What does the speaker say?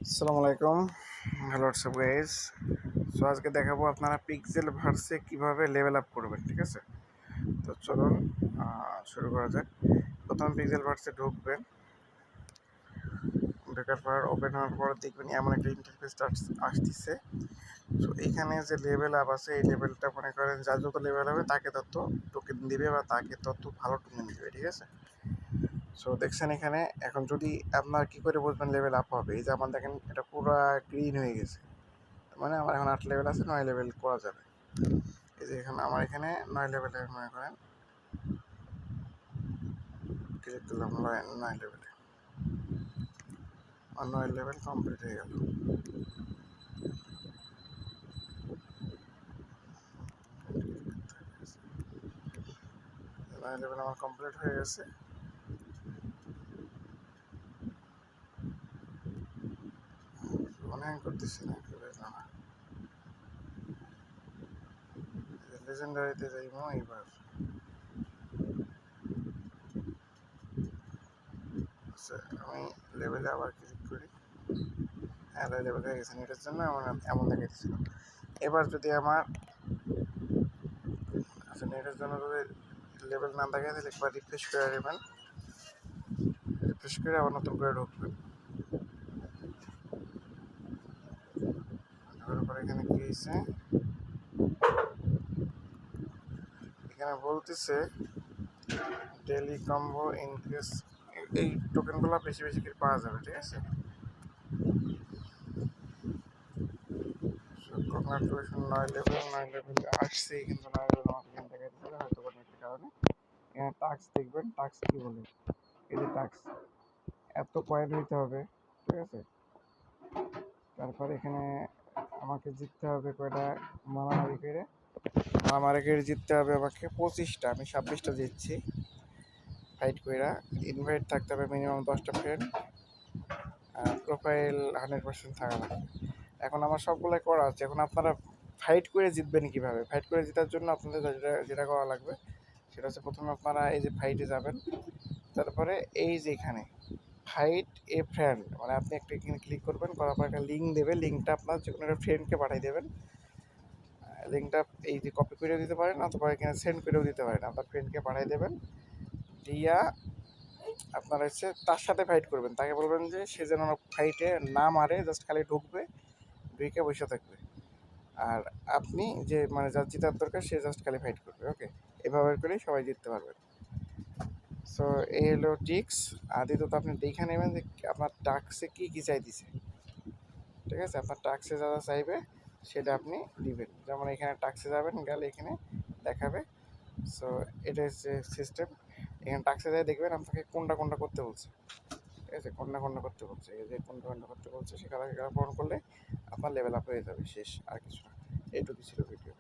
আসসালামু আলাইকুম, hello WhatsApp guys. So আজকে দেখাবো আপনারা পিক্সেল ভার্সে কিভাবে লেভেল আপ করবেন। ঠিক আছে, তো চলুন শুরু করা যাক। প্রথম পিক্সেল ভার্সে ঢুকবেন, ঢোকার পর ওপেন হওয়ার পর দেখবেন এমন একটা ইন্টারফেস আসতেছে। সো এইখানে যে লেভেল আপ আছে, এই লেভেলটা মনে করেন যার যত লেভেল হবে তাকে তত টোকেন দিবে বা তাকে তত ভালো টোকেন দিবে। ঠিক আছে, সো দেখছেন এখানে। এখন যদি আপনার কি করে বুঝবেন লেভেল আপ হবে, এই যে আমার দেখেন এটা পুরো গ্রিন হয়ে গেছে, মানে আমার এখন 8 লেভেল আছে, 9 লেভেল করা যাবে। এই যে এখন আমার এখানে 9 লেভেলে মনে করেন ক্লিক করলাম 9 লেভেলে, আর 9 লেভেল কমপ্লিট হয়ে গেল। 9 লেভেল আমার কমপ্লিট হয়ে গেছে। মনে হয় করতেছি না না, লেজেন্ডারিতে যাইব এইবার। আচ্ছা, আমি লেভেলে আবার ক্লিক করি। হ্যাঁ, লেভেল হয়ে গেছে, এটার জন্য আমার এমন দেখাইতেছিল। এবার যদি আমার আচ্ছা নেটের জন্য যদি লেভেল না থাকে তাহলে একবার রিফ্রেশ করে নেবেন, রিফ্রেশ করে আবার নতুন করে ঢুকবেন। ঢোকার পর এখানে কি হয়েছে, এখানে বলতেছে ডেলি কম্বো ইনক্রিজ, এই টোকেনগুলো বেশি বেশি করে পাওয়া যাবে। ঠিক আছে, কংগ্রাচুলেশন, 9 লেভেলে আসছে, কিন্তু 9 লেভেল আমাকে এখানে দেখাইতেছিল হয়তো কোনো একটা কারণে। এখানে টাস্ক দেখবেন, টাস্ক কি বলে, এই যে টাস্ক এত পয়েন্ট হইতে হবে। ঠিক আছে, তারপর এখানে আমাকে জিততে হবে কয়টা, মারামারি করে, মারামারি করে জিততে হবে আমাকে 25টা, আমি 26টা জিতছি ফাইট কইরা। ইনভাইট থাকতে হবে মিনিমাম 10টা ফ্রেন্ড, প্রোফাইল 100% থাকা লাগবে। এখন আমার সবগুলাই করা আছে। এখন আপনারা ফাইট করে জিতবেন কীভাবে? ফাইট করে জেতার জন্য আপনাদের যেটা যেটা করা লাগবে সেটা হচ্ছে, প্রথমে আপনারা এই যে ফাইটে যাবেন, তারপরে এই যে এখানে ফাইট এ ফ্রেন্ড, মানে আপনি একটা এখানে ক্লিক করবেন, করার পর একটা লিঙ্ক দেবে, লিঙ্কটা আপনার যে কোনো একটা ফ্রেন্ডকে পাঠিয়ে দেবেন। লিঙ্কটা এই যে কপি করেও দিতে পারেন অথবা এখানে সেন্ড করেও দিতে পারেন, আপনার ফ্রেন্ডকে পাঠিয়ে দেবেন। দিয়া আপনারা হচ্ছে তার সাথে ফাইট করবেন, তাকে বলবেন যে সে যেন ফাইটে না মারে, জাস্ট খালি ঢুকবে, ঢুকে বসে থাকবে। আর আপনি যে মানে যার জেতার দরকার সে জাস্ট খালি ফাইট করবে। ওকে, এভাবে করেই সবাই জিততে পারবেন। সো এই হলো টিক্স। আর দ্বিতীয়ত আপনি দেখে নেবেন যে আপনার টাস্কে কী কী চাইতেছে। ঠিক আছে, আপনার টাস্কে যা যা চাইবে সেটা আপনি দিবেন। যেমন এখানে টাস্কে যাবেন, গেলে এখানে দেখাবে। সো এটা হচ্ছে সিস্টেম। এখানে টাস্কে যাই দেখবেন আপনাকে কোনটা কোনটা করতে বলছে। ঠিক আছে, কোনটা কোনটা করতে বলছে, এই যে কোনটা কোনটা করতে বলছে সেখানে পূরণ করলে আপনার লেভেল আপ হয়ে যাবে, শেষ, আর কিছু না। এইটুকু ছিল ভিডিও।